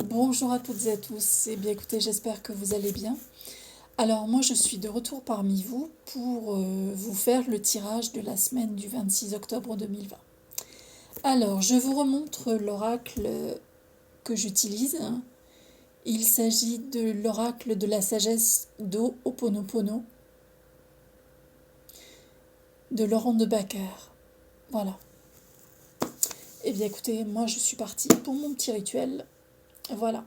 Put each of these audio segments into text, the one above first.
Bonjour à toutes et à tous, et bien écoutez, j'espère que vous allez bien. Alors moi je suis de retour parmi vous pour vous faire le tirage de la semaine du 26 octobre 2020. Alors je vous remontre l'oracle que j'utilise. Il s'agit de l'oracle de la sagesse d'Ho'oponopono de Laurent de Backer. Voilà. Et bien écoutez, moi je suis partie pour mon petit rituel. Voilà.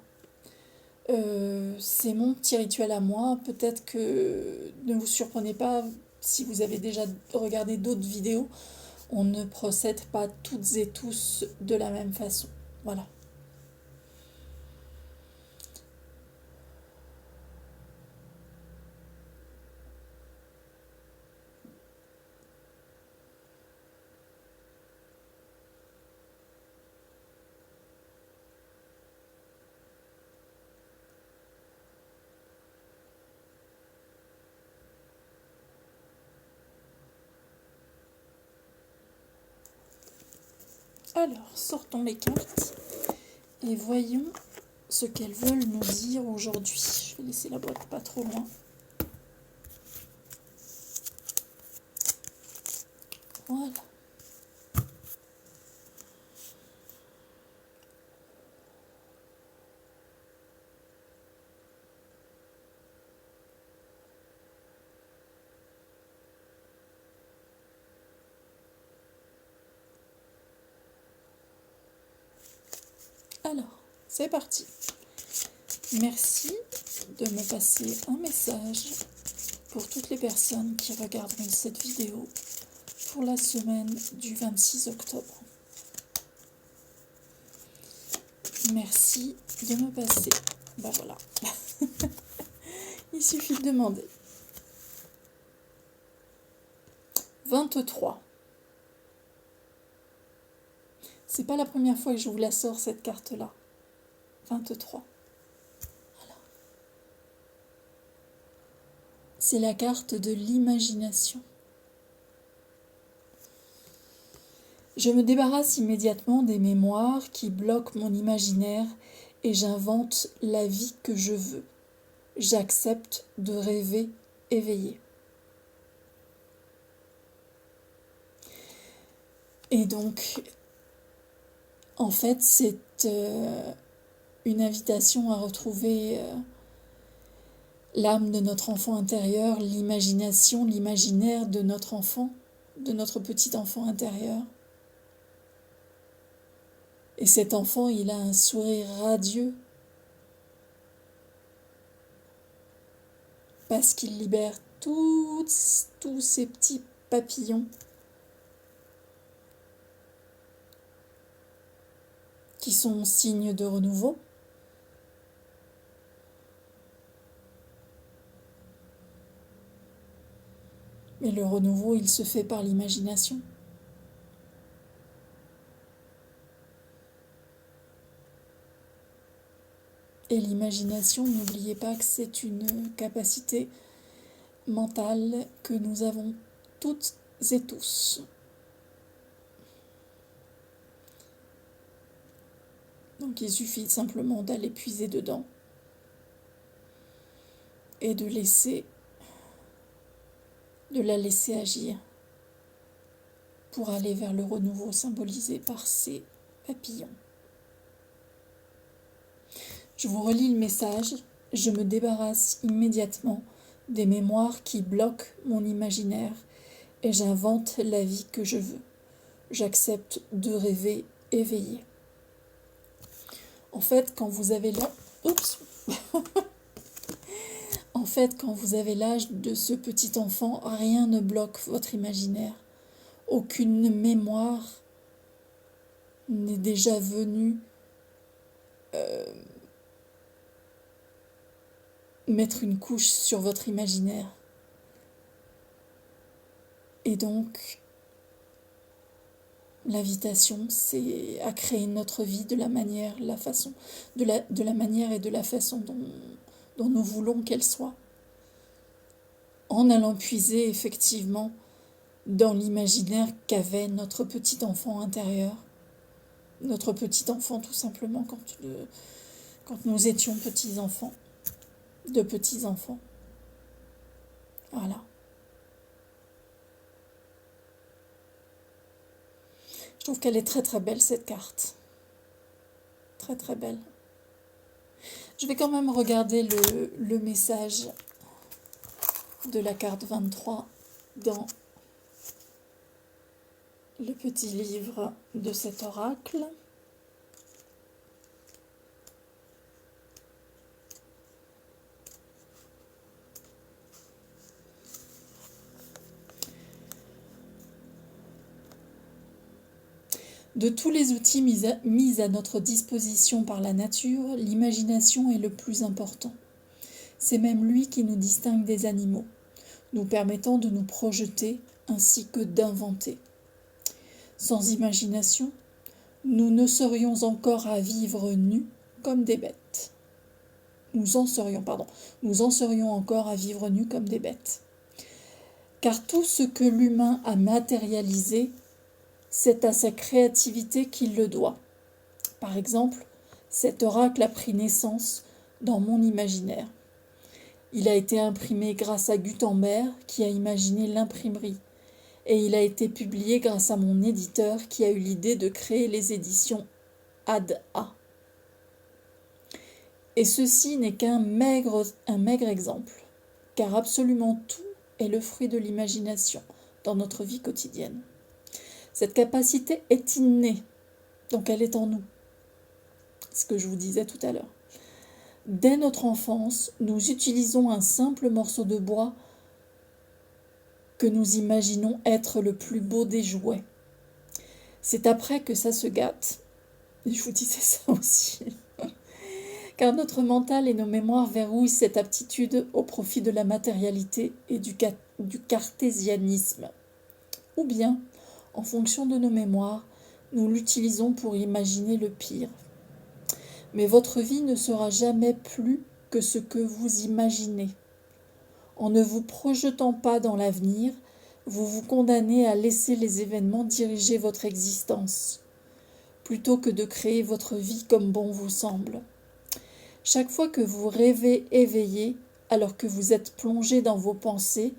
C'est mon petit rituel à moi. Peut-être que ne vous surprenez pas si vous avez déjà regardé d'autres vidéos. On ne procède pas toutes et tous de la même façon. Voilà. Alors, sortons les cartes et voyons ce qu'elles veulent nous dire aujourd'hui. Je vais laisser la boîte pas trop loin. Voilà. Alors, c'est parti. Merci de me passer un message pour toutes les personnes qui regarderont cette vidéo pour la semaine du 26 octobre. Merci de me passer. Ben voilà. Il suffit de demander. 23. C'est pas la première fois que je vous la sors cette carte-là. 23. Voilà. C'est la carte de l'imagination. Je me débarrasse immédiatement des mémoires qui bloquent mon imaginaire et j'invente la vie que je veux. J'accepte de rêver éveillé. Et donc, en fait, c'est une invitation à retrouver l'âme de notre enfant intérieur, l'imagination, l'imaginaire de notre enfant, de notre petit enfant intérieur. Et cet enfant, il a un sourire radieux parce qu'il libère tous ces petits papillons qui sont signes de renouveau. Mais le renouveau, il se fait par l'imagination. Et l'imagination, n'oubliez pas que c'est une capacité mentale que nous avons toutes et tous. Donc il suffit simplement d'aller puiser dedans et de la laisser agir pour aller vers le renouveau symbolisé par ces papillons. Je vous relis le message. Je me débarrasse immédiatement des mémoires qui bloquent mon imaginaire et j'invente la vie que je veux. J'accepte de rêver éveillé. En fait, quand vous avez quand vous avez l'âge de ce petit enfant, rien ne bloque votre imaginaire. Aucune mémoire n'est déjà venue mettre une couche sur votre imaginaire. Et donc, l'invitation, c'est à créer notre vie de la manière, de la manière et de la façon dont nous voulons qu'elle soit. En allant puiser effectivement dans l'imaginaire qu'avait notre petit enfant intérieur. Notre petit enfant, tout simplement, quand quand nous étions petits-enfants, de petits-enfants. Voilà. Je trouve qu'elle est très très belle cette carte. Très très belle. Je vais quand même regarder le message de la carte 23 dans le petit livre de cet oracle. De tous les outils mis à notre disposition par la nature, l'imagination est le plus important. C'est même lui qui nous distingue des animaux, nous permettant de nous projeter ainsi que d'inventer. Sans imagination, nous ne serions encore à vivre nus comme des bêtes. Nous en serions encore à vivre nus comme des bêtes. Car tout ce que l'humain a matérialisé, c'est à sa créativité qu'il le doit. Par exemple, cet oracle a pris naissance dans mon imaginaire. Il a été imprimé grâce à Gutenberg qui a imaginé l'imprimerie. Et il a été publié grâce à mon éditeur qui a eu l'idée de créer les éditions ADA. Et ceci n'est qu'un maigre exemple, car absolument tout est le fruit de l'imagination dans notre vie quotidienne. Cette capacité est innée, donc elle est en nous. C'est ce que je vous disais tout à l'heure. Dès notre enfance, nous utilisons un simple morceau de bois que nous imaginons être le plus beau des jouets. C'est après que ça se gâte. Et je vous disais ça aussi. Car notre mental et nos mémoires verrouillent cette aptitude au profit de la matérialité et du cartésianisme. Ou bien, en fonction de nos mémoires, nous l'utilisons pour imaginer le pire. Mais votre vie ne sera jamais plus que ce que vous imaginez. En ne vous projetant pas dans l'avenir, vous vous condamnez à laisser les événements diriger votre existence, plutôt que de créer votre vie comme bon vous semble. Chaque fois que vous rêvez éveillé, alors que vous êtes plongé dans vos pensées,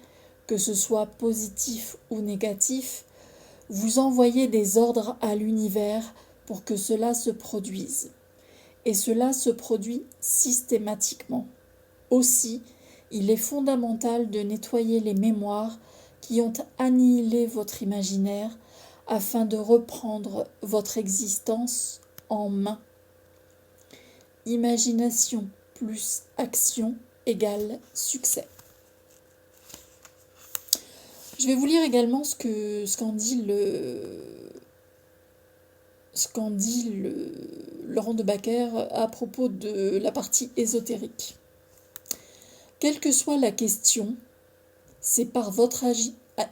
que ce soit positif ou négatif, vous envoyez des ordres à l'univers pour que cela se produise. Et cela se produit systématiquement. Aussi, il est fondamental de nettoyer les mémoires qui ont annihilé votre imaginaire afin de reprendre votre existence en main. Imagination plus action égale succès. Je vais vous lire également ce qu'en dit Laurent de Backer à propos de la partie ésotérique. Quelle que soit la question, c'est par votre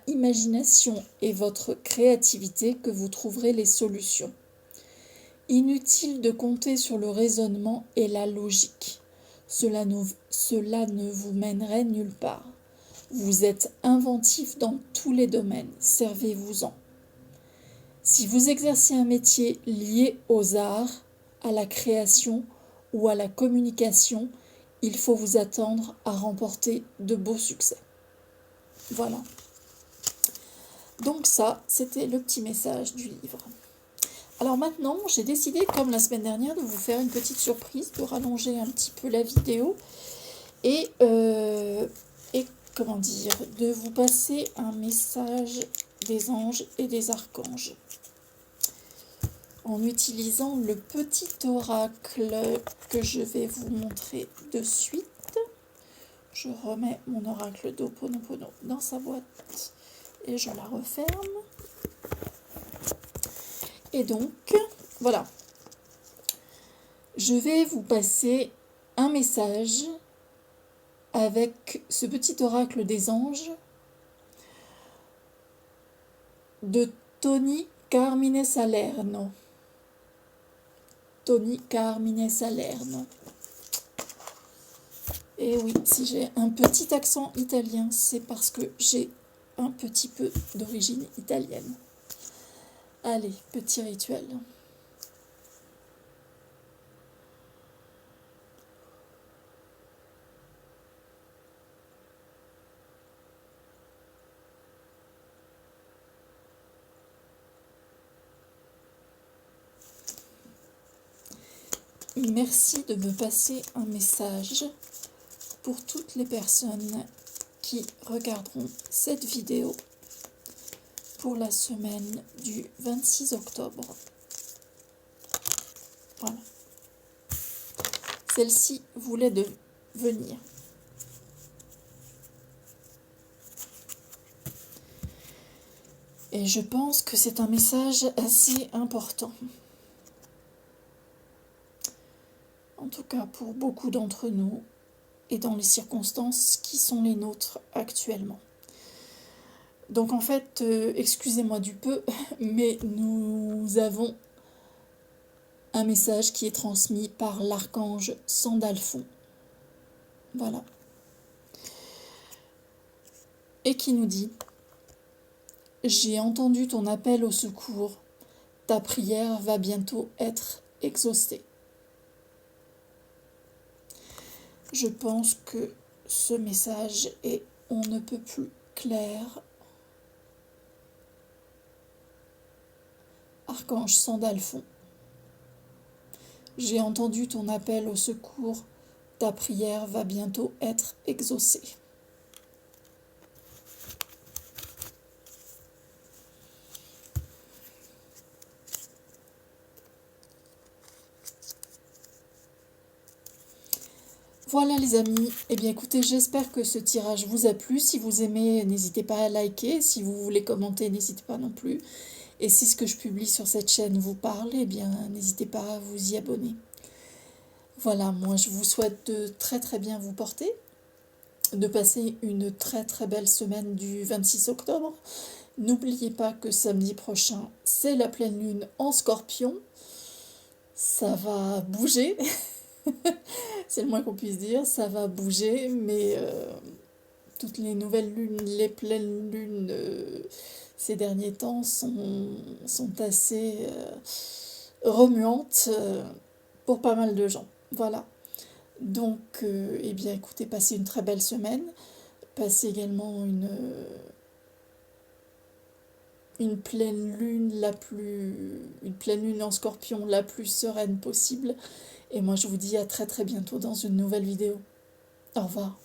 imagination et votre créativité que vous trouverez les solutions. Inutile de compter sur le raisonnement et la logique. Cela ne vous mènerait nulle part. Vous êtes inventif dans tous les domaines, servez-vous-en. Si vous exercez un métier lié aux arts, à la création ou à la communication, il faut vous attendre à remporter de beaux succès. Voilà. Donc ça, c'était le petit message du livre. Alors maintenant, j'ai décidé, comme la semaine dernière, de vous faire une petite surprise, de rallonger un petit peu la vidéo et comment dire, de vous passer un message des anges et des archanges en utilisant le petit oracle que je vais vous montrer de suite. Je remets mon oracle d'Ho'oponopono dans sa boîte et je la referme. Et donc, voilà. Je vais vous passer un message avec ce petit oracle des anges de Tony Carmine Salerno. Tony Carmine Salerno. Et oui, si j'ai un petit accent italien, c'est parce que j'ai un petit peu d'origine italienne. Allez, petit rituel. merci de me passer un message pour toutes les personnes qui regarderont cette vidéo pour la semaine du 26 octobre. Voilà. Celle-ci voulait venir. Et je pense que c'est un message assez important. En tout cas pour beaucoup d'entre nous et dans les circonstances qui sont les nôtres actuellement. Donc en fait, excusez-moi du peu, mais nous avons un message qui est transmis par l'archange Sandalphon. Voilà. Et qui nous dit: j'ai entendu ton appel au secours, ta prière va bientôt être exaucée. Je pense que ce message est on ne peut plus clair. Archange Sandalphon, j'ai entendu ton appel au secours, ta prière va bientôt être exaucée. Voilà les amis, eh bien écoutez, j'espère que ce tirage vous a plu. Si vous aimez, n'hésitez pas à liker. Si vous voulez commenter, n'hésitez pas non plus. Et si ce que je publie sur cette chaîne vous parle, eh bien n'hésitez pas à vous y abonner. Voilà, moi je vous souhaite de très très bien vous porter, de passer une très très belle semaine du 26 octobre. N'oubliez pas que samedi prochain, c'est la pleine lune en Scorpion. Ça va bouger. C'est le moins qu'on puisse dire, ça va bouger, mais toutes les nouvelles lunes, les pleines lunes ces derniers temps sont assez remuantes pour pas mal de gens. Voilà. Donc, eh bien, écoutez, passez une très belle semaine. Passez également une pleine lune une pleine lune en Scorpion la plus sereine possible. Et moi, je vous dis à très très bientôt dans une nouvelle vidéo. Au revoir.